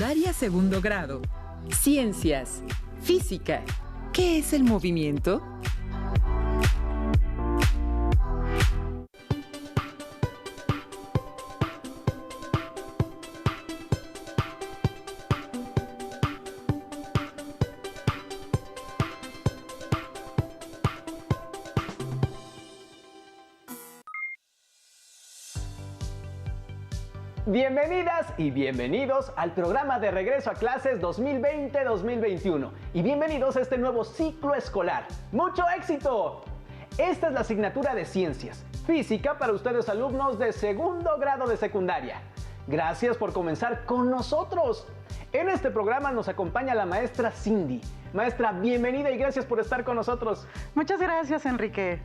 Secundaria segundo grado. Ciencias. Física. ¿Qué es el movimiento? Bienvenidas y bienvenidos al programa de regreso a clases 2020-2021 y bienvenidos a este nuevo ciclo escolar. ¡Mucho éxito! Esta es la asignatura de Ciencias, Física para ustedes alumnos de segundo grado de secundaria. Gracias por comenzar con nosotros. En este programa nos acompaña la maestra Cindy. Maestra, bienvenida y gracias por estar con nosotros. Muchas gracias, Enrique.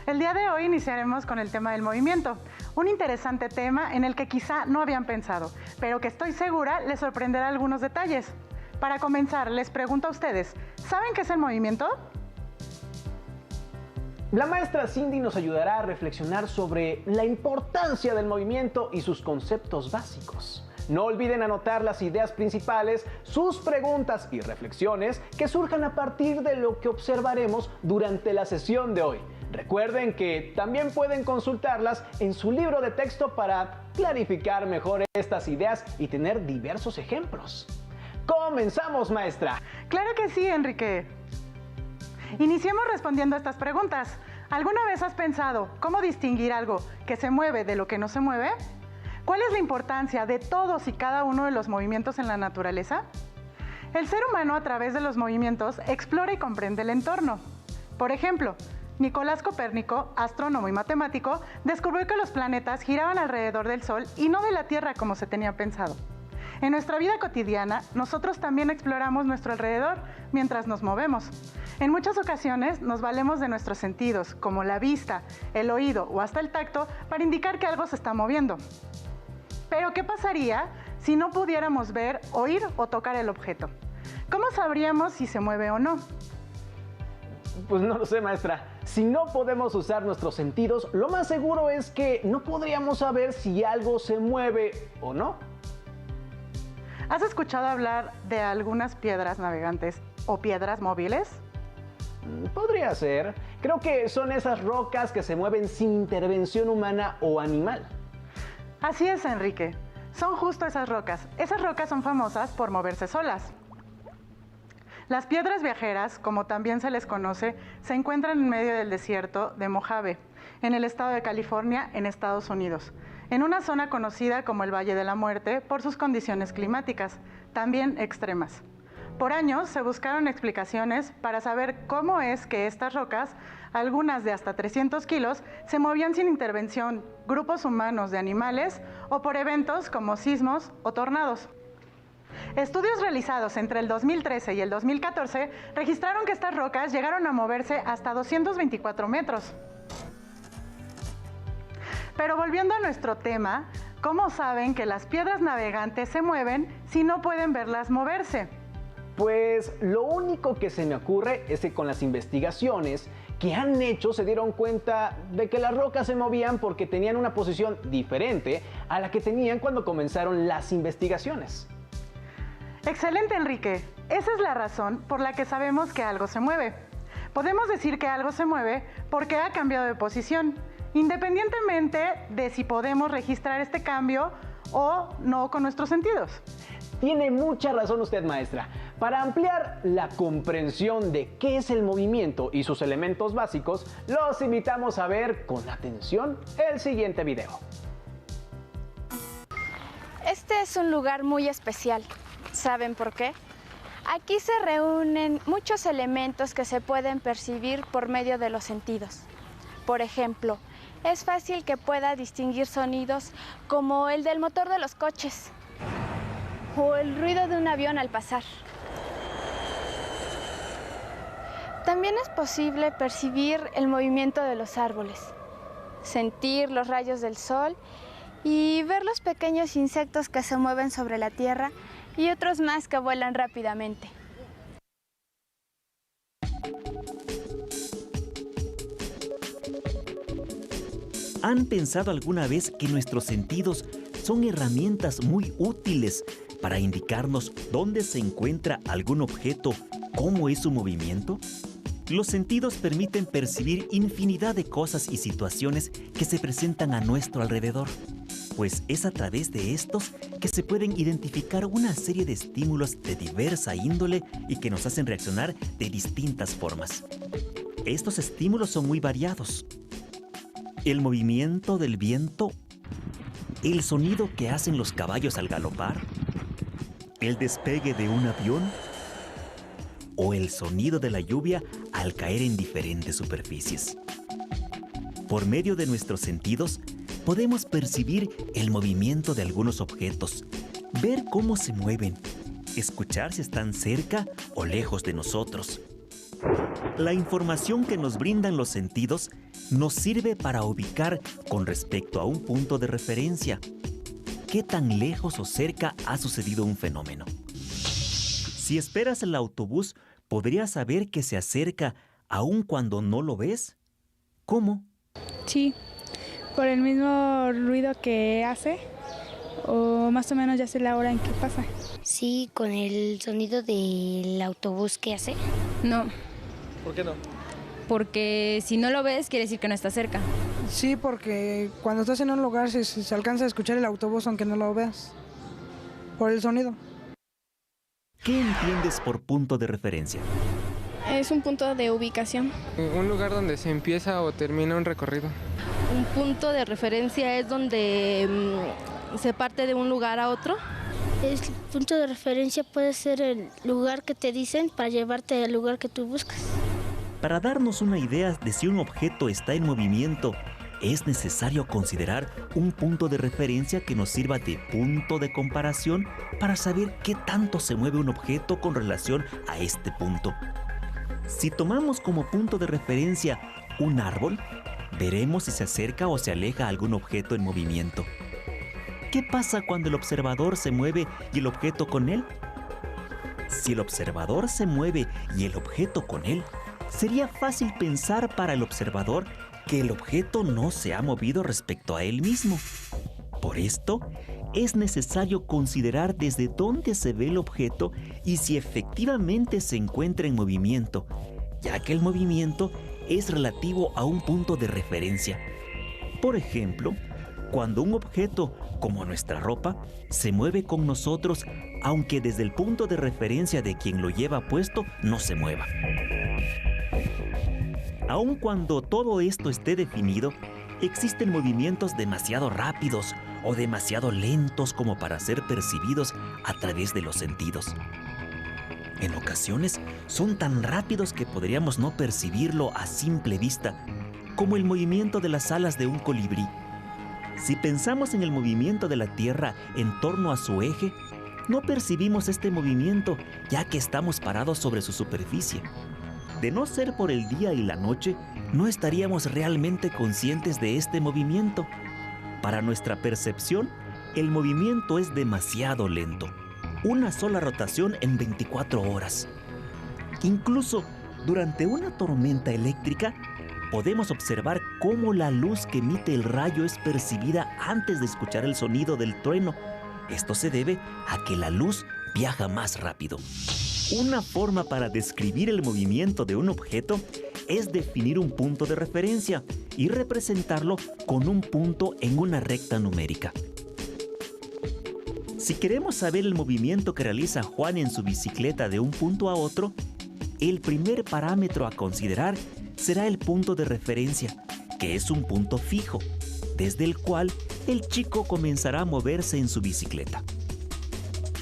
El día de hoy iniciaremos con el tema del movimiento, un interesante tema en el que quizá no habían pensado, pero que estoy segura les sorprenderá algunos detalles. Para comenzar, les pregunto a ustedes, ¿saben qué es el movimiento? La maestra Cindy nos ayudará a reflexionar sobre la importancia del movimiento y sus conceptos básicos. No olviden anotar las ideas principales, sus preguntas y reflexiones que surjan a partir de lo que observaremos durante la sesión de hoy. Recuerden que también pueden consultarlas en su libro de texto para clarificar mejor estas ideas y tener diversos ejemplos. ¡Comenzamos, maestra! ¡Claro que sí, Enrique! Iniciemos respondiendo a estas preguntas. ¿Alguna vez has pensado cómo distinguir algo que se mueve de lo que no se mueve? ¿Cuál es la importancia de todos y cada uno de los movimientos en la naturaleza? El ser humano, a través de los movimientos, explora y comprende el entorno. Por ejemplo, Nicolás Copérnico, astrónomo y matemático, descubrió que los planetas giraban alrededor del Sol y no de la Tierra como se tenía pensado. En nuestra vida cotidiana, nosotros también exploramos nuestro alrededor mientras nos movemos. En muchas ocasiones nos valemos de nuestros sentidos, como la vista, el oído o hasta el tacto, para indicar que algo se está moviendo. Pero, ¿qué pasaría si no pudiéramos ver, oír o tocar el objeto? ¿Cómo sabríamos si se mueve o no? Pues no lo sé, maestra. Si no podemos usar nuestros sentidos, lo más seguro es que no podríamos saber si algo se mueve o no. ¿Has escuchado hablar de algunas piedras navegantes o piedras móviles? Podría ser. Creo que son esas rocas que se mueven sin intervención humana o animal. Así es, Enrique. Son justo esas rocas. Esas rocas son famosas por moverse solas. Las piedras viajeras, como también se les conoce, se encuentran en medio del desierto de Mojave, en el estado de California, en Estados Unidos, en una zona conocida como el Valle de la Muerte por sus condiciones climáticas, también extremas. Por años se buscaron explicaciones para saber cómo es que estas rocas, algunas de hasta 300 kilos, se movían sin intervención, grupos humanos de animales o por eventos como sismos o tornados. Estudios realizados entre el 2013 y el 2014 registraron que estas rocas llegaron a moverse hasta 224 metros. Pero volviendo a nuestro tema, ¿cómo saben que las piedras navegantes se mueven si no pueden verlas moverse? Pues lo único que se me ocurre es que con las investigaciones que han hecho se dieron cuenta de que las rocas se movían porque tenían una posición diferente a la que tenían cuando comenzaron las investigaciones. Excelente, Enrique. Esa es la razón por la que sabemos que algo se mueve. Podemos decir que algo se mueve porque ha cambiado de posición, independientemente de si podemos registrar este cambio o no con nuestros sentidos. Tiene mucha razón usted, maestra. Para ampliar la comprensión de qué es el movimiento y sus elementos básicos, los invitamos a ver con atención el siguiente video. Este es un lugar muy especial. ¿Saben por qué? Aquí se reúnen muchos elementos que se pueden percibir por medio de los sentidos. Por ejemplo, es fácil que pueda distinguir sonidos como el del motor de los coches o el ruido de un avión al pasar. También es posible percibir el movimiento de los árboles, sentir los rayos del sol y ver los pequeños insectos que se mueven sobre la tierra y otros más que vuelan rápidamente. ¿Han pensado alguna vez que nuestros sentidos son herramientas muy útiles para indicarnos dónde se encuentra algún objeto, cómo es su movimiento? Los sentidos permiten percibir infinidad de cosas y situaciones que se presentan a nuestro alrededor, pues es a través de estos que se pueden identificar una serie de estímulos de diversa índole y que nos hacen reaccionar de distintas formas. Estos estímulos son muy variados. El movimiento del viento, el sonido que hacen los caballos al galopar, el despegue de un avión o el sonido de la lluvia al caer en diferentes superficies. Por medio de nuestros sentidos, podemos percibir el movimiento de algunos objetos, ver cómo se mueven, escuchar si están cerca o lejos de nosotros. La información que nos brindan los sentidos nos sirve para ubicar con respecto a un punto de referencia qué tan lejos o cerca ha sucedido un fenómeno. Si esperas el autobús, ¿podrías saber que se acerca aun cuando no lo ves? ¿Cómo? Sí, por el mismo ruido que hace, o más o menos ya sé la hora en que pasa. Sí, con el sonido del autobús que hace. No. ¿Por qué no? Porque si no lo ves, quiere decir que no está cerca. Sí, porque cuando estás en un lugar se alcanza a escuchar el autobús aunque no lo veas, por el sonido. ¿Qué entiendes por punto de referencia? Es un punto de ubicación. Un lugar donde se empieza o termina un recorrido. Un punto de referencia es donde se parte de un lugar a otro. El punto de referencia puede ser el lugar que te dicen para llevarte al lugar que tú buscas. Para darnos una idea de si un objeto está en movimiento, es necesario considerar un punto de referencia que nos sirva de punto de comparación para saber qué tanto se mueve un objeto con relación a este punto. Si tomamos como punto de referencia un árbol, veremos si se acerca o se aleja algún objeto en movimiento. ¿Qué pasa cuando el observador se mueve y el objeto con él? Si el observador se mueve y el objeto con él, sería fácil pensar para el observador que el objeto no se ha movido respecto a él mismo. Por esto, es necesario considerar desde dónde se ve el objeto y si efectivamente se encuentra en movimiento, ya que el movimiento es relativo a un punto de referencia. Por ejemplo, cuando un objeto, como nuestra ropa, se mueve con nosotros, aunque desde el punto de referencia de quien lo lleva puesto no se mueva. Aun cuando todo esto esté definido, existen movimientos demasiado rápidos o demasiado lentos como para ser percibidos a través de los sentidos. En ocasiones son tan rápidos que podríamos no percibirlo a simple vista, como el movimiento de las alas de un colibrí. Si pensamos en el movimiento de la Tierra en torno a su eje, no percibimos este movimiento ya que estamos parados sobre su superficie. De no ser por el día y la noche, no estaríamos realmente conscientes de este movimiento. Para nuestra percepción, el movimiento es demasiado lento. Una sola rotación en 24 horas. Incluso durante una tormenta eléctrica, podemos observar cómo la luz que emite el rayo es percibida antes de escuchar el sonido del trueno. Esto se debe a que la luz viaja más rápido. Una forma para describir el movimiento de un objeto es definir un punto de referencia y representarlo con un punto en una recta numérica. Si queremos saber el movimiento que realiza Juan en su bicicleta de un punto a otro, el primer parámetro a considerar será el punto de referencia, que es un punto fijo, desde el cual el chico comenzará a moverse en su bicicleta.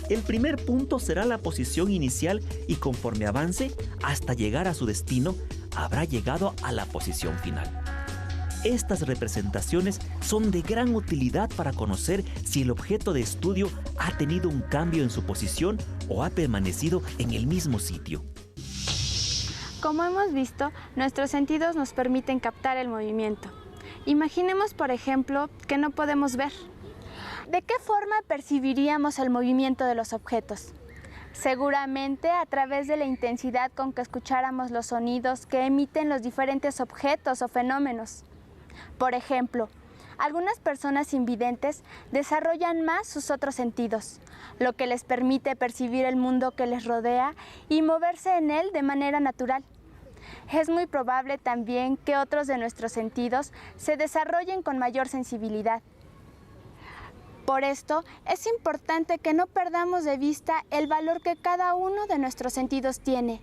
El primer punto será la posición inicial y conforme avance hasta llegar a su destino, habrá llegado a la posición final. Estas representaciones son de gran utilidad para conocer si el objeto de estudio ha tenido un cambio en su posición o ha permanecido en el mismo sitio. Como hemos visto, nuestros sentidos nos permiten captar el movimiento. Imaginemos, por ejemplo, que no podemos ver. ¿De qué forma percibiríamos el movimiento de los objetos? Seguramente a través de la intensidad con que escucháramos los sonidos que emiten los diferentes objetos o fenómenos. Por ejemplo, Algunas personas invidentes desarrollan más sus otros sentidos, lo que les permite percibir el mundo que les rodea y moverse en él de manera natural. Es muy probable también que otros de nuestros sentidos se desarrollen con mayor sensibilidad. Por esto, es importante que no perdamos de vista el valor que cada uno de nuestros sentidos tiene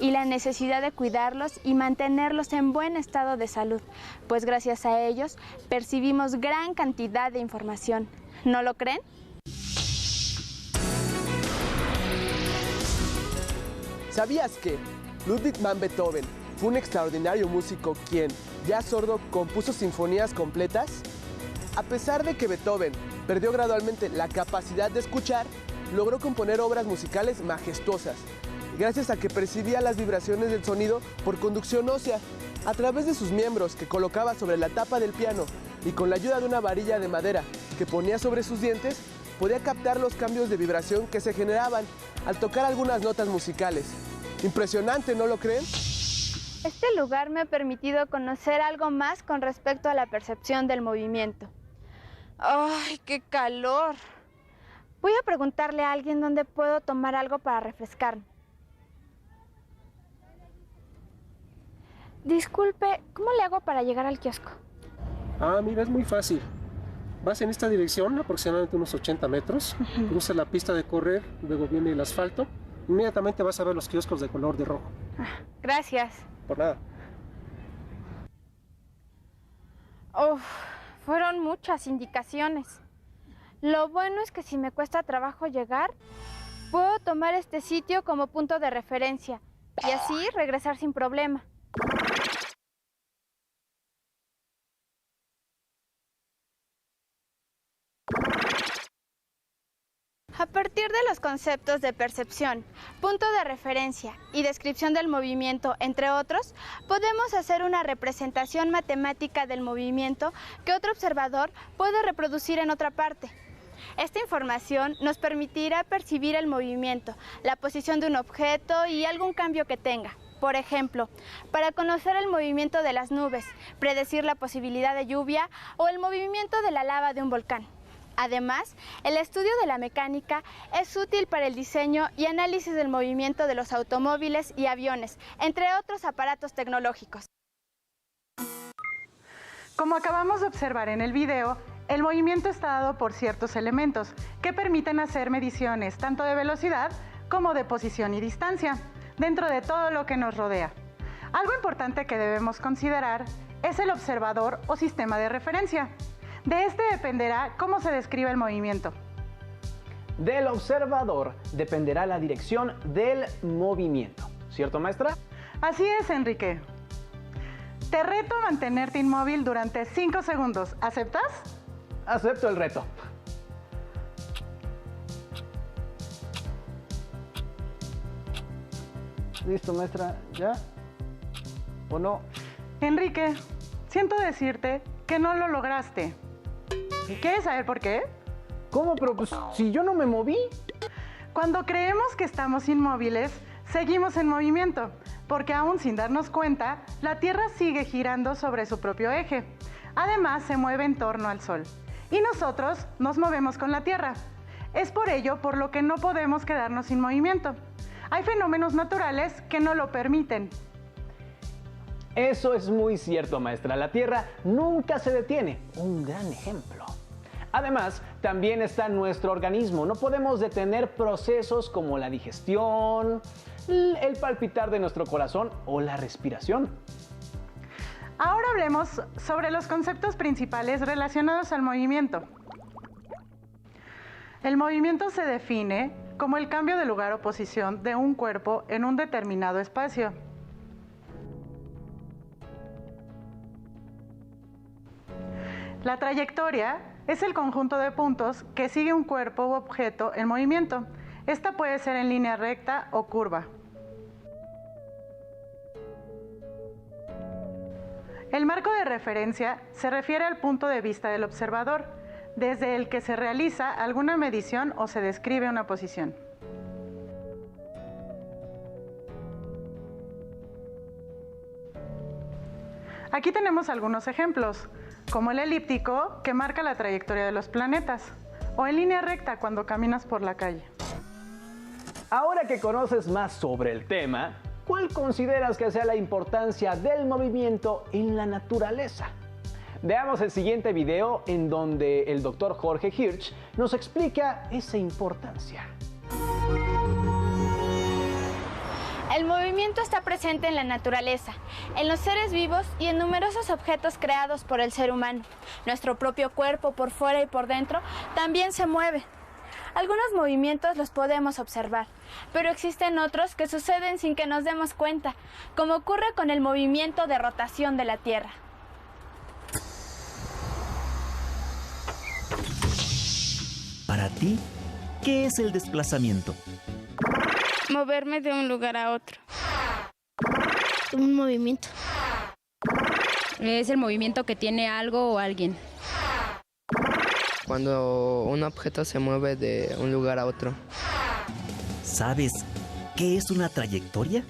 y la necesidad de cuidarlos y mantenerlos en buen estado de salud, pues gracias a ellos percibimos gran cantidad de información. ¿No lo creen? ¿Sabías que Ludwig van Beethoven fue un extraordinario músico quien, ya sordo, compuso sinfonías completas? A pesar de que Beethoven perdió gradualmente la capacidad de escuchar, logró componer obras musicales majestuosas, gracias a que percibía las vibraciones del sonido por conducción ósea, a través de sus miembros que colocaba sobre la tapa del piano y con la ayuda de una varilla de madera que ponía sobre sus dientes, podía captar los cambios de vibración que se generaban al tocar algunas notas musicales. Impresionante, ¿no lo creen? Este lugar me ha permitido conocer algo más con respecto a la percepción del movimiento. ¡Ay, qué calor! Voy a preguntarle a alguien dónde puedo tomar algo para refrescarme. Disculpe, ¿cómo le hago para llegar al kiosco? Ah, mira, es muy fácil. Vas en esta dirección, aproximadamente unos 80 metros, cruzas la pista de correr, luego viene el asfalto, inmediatamente vas a ver los kioscos de color de rojo. Gracias. Por nada. Uf, fueron muchas indicaciones. Lo bueno es que si me cuesta trabajo llegar, puedo tomar este sitio como punto de referencia y así regresar sin problema. A partir de los conceptos de percepción, punto de referencia y descripción del movimiento, entre otros, podemos hacer una representación matemática del movimiento que otro observador puede reproducir en otra parte. Esta información nos permitirá percibir el movimiento, la posición de un objeto y algún cambio que tenga. Por ejemplo, para conocer el movimiento de las nubes, predecir la posibilidad de lluvia o el movimiento de la lava de un volcán. Además, el estudio de la mecánica es útil para el diseño y análisis del movimiento de los automóviles y aviones, entre otros aparatos tecnológicos. Como acabamos de observar en el video, el movimiento está dado por ciertos elementos que permiten hacer mediciones tanto de velocidad como de posición y distancia dentro de todo lo que nos rodea. Algo importante que debemos considerar es el observador o sistema de referencia. De este dependerá cómo se describe el movimiento. Del observador dependerá la dirección del movimiento. ¿Cierto, maestra? Así es, Enrique. Te reto a mantenerte inmóvil durante 5 segundos. ¿Aceptas? Acepto el reto. ¿Listo, maestra? ¿Ya? ¿O no? Enrique, siento decirte que no lo lograste. ¿Quieres saber por qué? ¿Cómo? Pero pues, si yo no me moví. Cuando creemos que estamos inmóviles, seguimos en movimiento, porque aún sin darnos cuenta, la Tierra sigue girando sobre su propio eje. Además, se mueve en torno al Sol. Y nosotros nos movemos con la Tierra. Es por ello por lo que no podemos quedarnos sin movimiento. Hay fenómenos naturales que no lo permiten. Eso es muy cierto, maestra. La Tierra nunca se detiene. Un gran ejemplo. Además, también está nuestro organismo. No podemos detener procesos como la digestión, el palpitar de nuestro corazón o la respiración. Ahora hablemos sobre los conceptos principales relacionados al movimiento. El movimiento se define como el cambio de lugar o posición de un cuerpo en un determinado espacio. La trayectoria es el conjunto de puntos que sigue un cuerpo u objeto en movimiento. Esta puede ser en línea recta o curva. El marco de referencia se refiere al punto de vista del observador, desde el que se realiza alguna medición o se describe una posición. Aquí tenemos algunos ejemplos, como el elíptico, que marca la trayectoria de los planetas, o en línea recta cuando caminas por la calle. Ahora que conoces más sobre el tema, ¿cuál consideras que sea la importancia del movimiento en la naturaleza? Veamos el siguiente video en donde el doctor Jorge Hirsch nos explica esa importancia. El movimiento está presente en la naturaleza, en los seres vivos y en numerosos objetos creados por el ser humano. Nuestro propio cuerpo, por fuera y por dentro, también se mueve. Algunos movimientos los podemos observar, pero existen otros que suceden sin que nos demos cuenta, como ocurre con el movimiento de rotación de la Tierra. Para ti, ¿qué es el desplazamiento? Moverme de un lugar a otro. Un movimiento. Es el movimiento que tiene algo o alguien. Cuando un objeto se mueve de un lugar a otro. ¿Sabes qué es una trayectoria?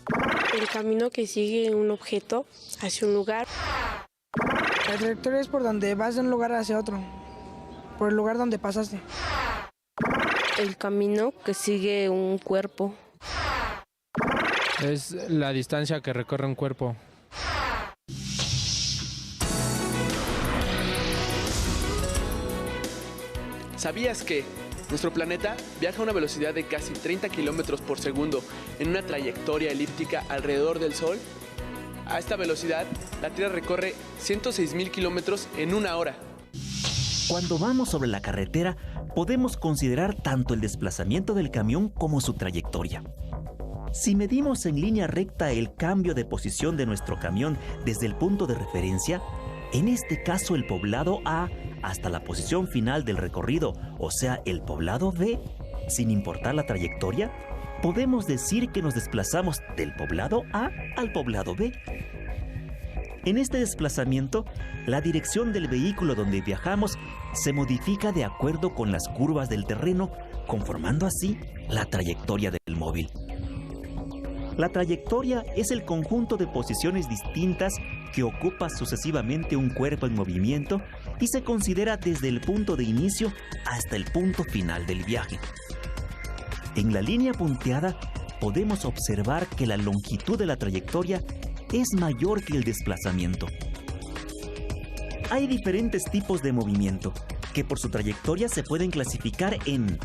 El camino que sigue un objeto hacia un lugar. La trayectoria es por donde vas de un lugar hacia otro, por el lugar donde pasaste. El camino que sigue un cuerpo. Es la distancia que recorre un cuerpo. ¿Sabías que nuestro planeta viaja a una velocidad de casi 30 kilómetros por segundo en una trayectoria elíptica alrededor del Sol? A esta velocidad, la Tierra recorre 106.000 kilómetros en una hora. Cuando vamos sobre la carretera, podemos considerar tanto el desplazamiento del camión como su trayectoria. Si medimos en línea recta el cambio de posición de nuestro camión desde el punto de referencia, en este caso el poblado A hasta la posición final del recorrido, o sea, el poblado B, sin importar la trayectoria, podemos decir que nos desplazamos del poblado A al poblado B. En este desplazamiento, la dirección del vehículo donde viajamos se modifica de acuerdo con las curvas del terreno, conformando así la trayectoria del móvil. La trayectoria es el conjunto de posiciones distintas que ocupa sucesivamente un cuerpo en movimiento y se considera desde el punto de inicio hasta el punto final del viaje. En la línea punteada podemos observar que la longitud de la trayectoria es mayor que el desplazamiento. Hay diferentes tipos de movimiento que por su trayectoria se pueden clasificar en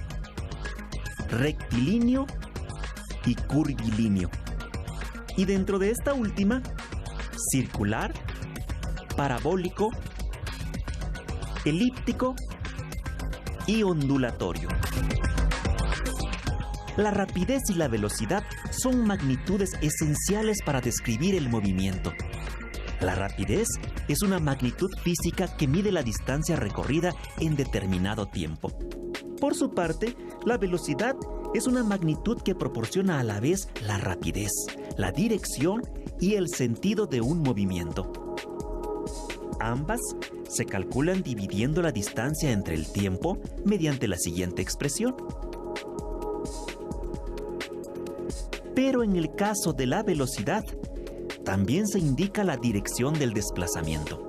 rectilíneo y curvilíneo. Y dentro de esta última, circular, parabólico, elíptico y ondulatorio. La rapidez y la velocidad son magnitudes esenciales para describir el movimiento. La rapidez es una magnitud física que mide la distancia recorrida en determinado tiempo. Por su parte, la velocidad es una magnitud que proporciona a la vez la rapidez, la dirección y el sentido de un movimiento. Ambas se calculan dividiendo la distancia entre el tiempo mediante la siguiente expresión. Pero en el caso de la velocidad, también se indica la dirección del desplazamiento.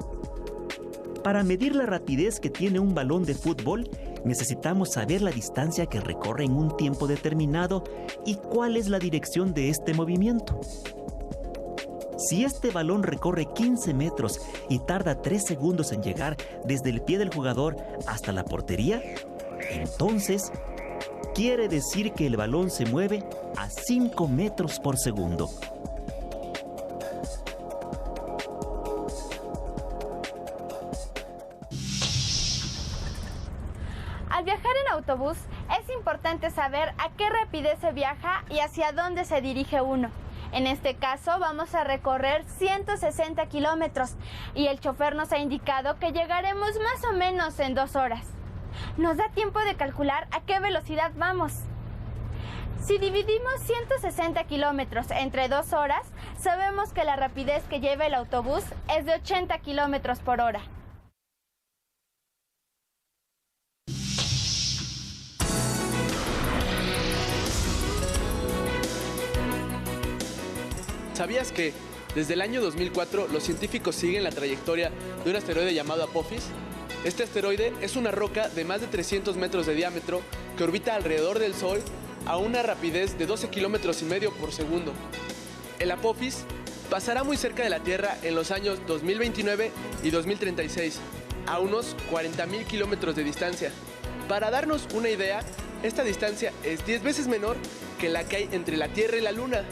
Para medir la rapidez que tiene un balón de fútbol, necesitamos saber la distancia que recorre en un tiempo determinado y cuál es la dirección de este movimiento. Si este balón recorre 15 metros y tarda 3 segundos en llegar desde el pie del jugador hasta la portería, entonces quiere decir que el balón se mueve a 5 metros por segundo. Al viajar en autobús es importante saber a qué rapidez se viaja y hacia dónde se dirige uno. En este caso vamos a recorrer 160 kilómetros y el chofer nos ha indicado que llegaremos más o menos en 2 horas. Nos da tiempo de calcular a qué velocidad vamos. Si dividimos 160 kilómetros entre 2 horas, sabemos que la rapidez que lleva el autobús es de 80 kilómetros por hora. ¿Sabías que Desde el año 2004, los científicos siguen la trayectoria de un asteroide llamado Apophis. Este asteroide es una roca de más de 300 metros de diámetro que orbita alrededor del Sol a una rapidez de 12,5 kilómetros por segundo. El Apophis pasará muy cerca de la Tierra en los años 2029 y 2036, a unos 40,000 kilómetros de distancia. Para darnos una idea, esta distancia es 10 veces menor que la que hay entre la Tierra y la Luna.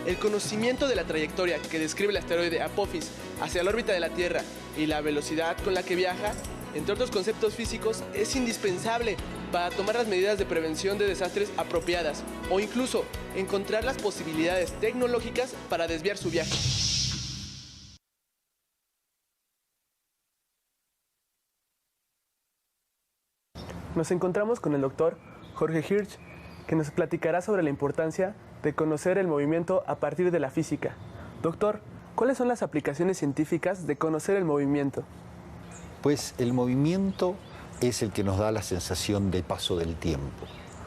El conocimiento de la trayectoria que describe el asteroide Apophis hacia la órbita de la Tierra y la velocidad con la que viaja, entre otros conceptos físicos, es indispensable para tomar las medidas de prevención de desastres apropiadas o incluso encontrar las posibilidades tecnológicas para desviar su viaje. Nos encontramos con el doctor Jorge Hirsch, que nos platicará sobre la importancia de conocer el movimiento a partir de la física. Doctor, ¿cuáles son las aplicaciones científicas de conocer el movimiento? Pues el movimiento es el que nos da la sensación de paso del tiempo.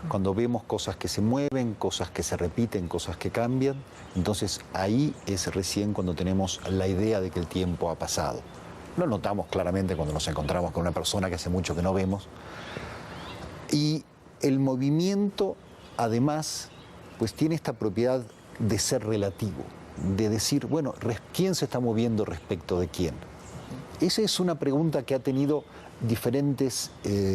Cuando vemos cosas que se mueven, cosas que se repiten, cosas que cambian, entonces ahí es recién cuando tenemos la idea de que el tiempo ha pasado. Lo notamos claramente cuando nos encontramos con una persona que hace mucho que no vemos. Y el movimiento, además, pues tiene esta propiedad de ser relativo, de decir, bueno, ¿quién se está moviendo respecto de quién? Esa es una pregunta que ha tenido diferentes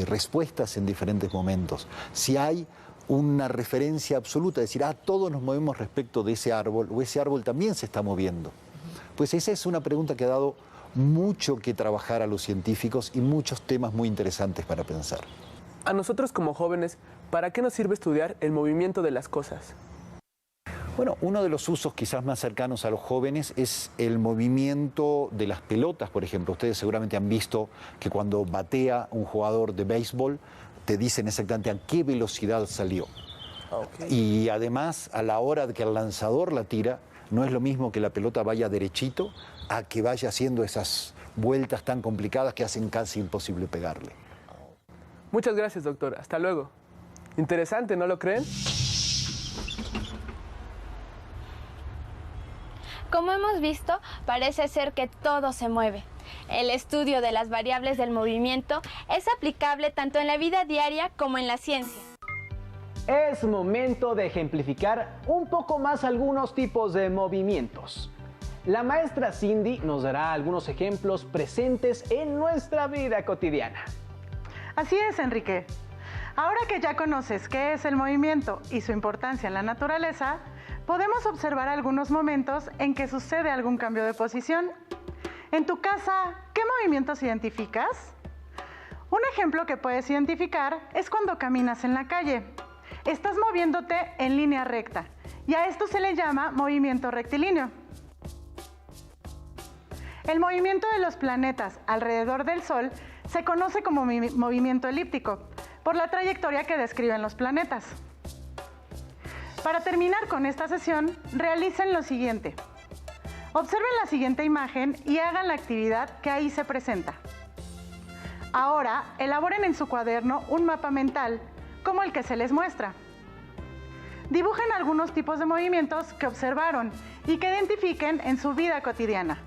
respuestas en diferentes momentos. Si hay una referencia absoluta, es decir, todos nos movemos respecto de ese árbol, o ese árbol también se está moviendo. Pues esa es una pregunta que ha dado mucho que trabajar a los científicos y muchos temas muy interesantes para pensar. A nosotros como jóvenes, ¿para qué nos sirve estudiar el movimiento de las cosas? Bueno, uno de los usos quizás más cercanos a los jóvenes es el movimiento de las pelotas, por ejemplo. Ustedes seguramente han visto que cuando batea un jugador de béisbol, te dicen exactamente a qué velocidad salió. Okay. Y además, a la hora de que el lanzador la tira, no es lo mismo que la pelota vaya derechito a que vaya haciendo esas vueltas tan complicadas que hacen casi imposible pegarle. Muchas gracias, doctor. Hasta luego. Interesante, ¿no lo creen? Como hemos visto, parece ser que todo se mueve. El estudio de las variables del movimiento es aplicable tanto en la vida diaria como en la ciencia. Es momento de ejemplificar un poco más algunos tipos de movimientos. La maestra Cindy nos dará algunos ejemplos presentes en nuestra vida cotidiana. Así es, Enrique. Ahora que ya conoces qué es el movimiento y su importancia en la naturaleza, podemos observar algunos momentos en que sucede algún cambio de posición. En tu casa, ¿qué movimientos identificas? Un ejemplo que puedes identificar es cuando caminas en la calle. Estás moviéndote en línea recta y a esto se le llama movimiento rectilíneo. El movimiento de los planetas alrededor del Sol se conoce como movimiento elíptico, por la trayectoria que describen los planetas. Para terminar con esta sesión, realicen lo siguiente. Observen la siguiente imagen y hagan la actividad que ahí se presenta. Ahora, elaboren en su cuaderno un mapa mental, como el que se les muestra. Dibujen algunos tipos de movimientos que observaron y que identifiquen en su vida cotidiana.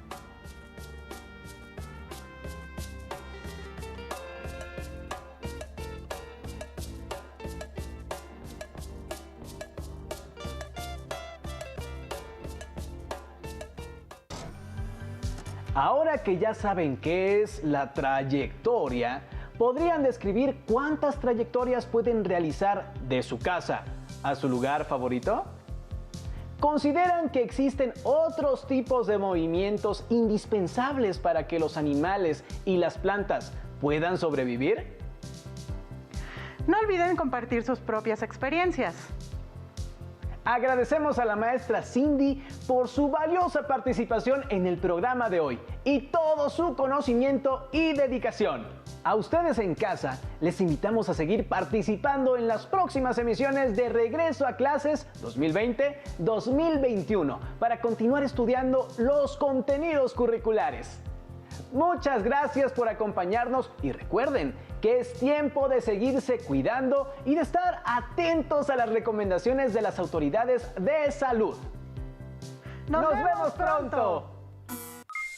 Ahora que ya saben qué es la trayectoria, ¿podrían describir cuántas trayectorias pueden realizar de su casa a su lugar favorito? ¿Consideran que existen otros tipos de movimientos indispensables para que los animales y las plantas puedan sobrevivir? No olviden compartir sus propias experiencias. Agradecemos a la maestra Cindy por su valiosa participación en el programa de hoy y todo su conocimiento y dedicación. A ustedes en casa les invitamos a seguir participando en las próximas emisiones de Regreso a Clases 2020-2021 para continuar estudiando los contenidos curriculares. Muchas gracias por acompañarnos y recuerden que es tiempo de seguirse cuidando y de estar atentos a las recomendaciones de las autoridades de salud. ¡Nos vemos pronto!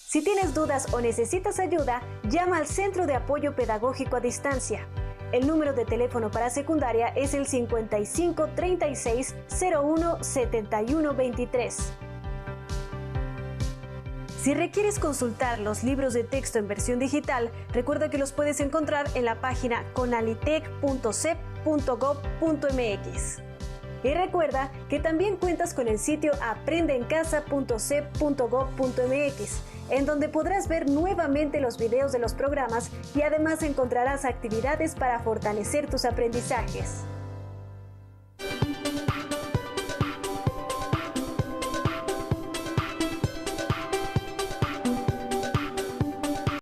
Si tienes dudas o necesitas ayuda, llama al Centro de Apoyo Pedagógico a Distancia. El número de teléfono para secundaria es el 55 36 01 71 23. Si requieres consultar los libros de texto en versión digital, recuerda que los puedes encontrar en la página conalitec.cep.gov.mx. Y recuerda que también cuentas con el sitio aprendeencasa.cep.gov.mx, en donde podrás ver nuevamente los videos de los programas y además encontrarás actividades para fortalecer tus aprendizajes.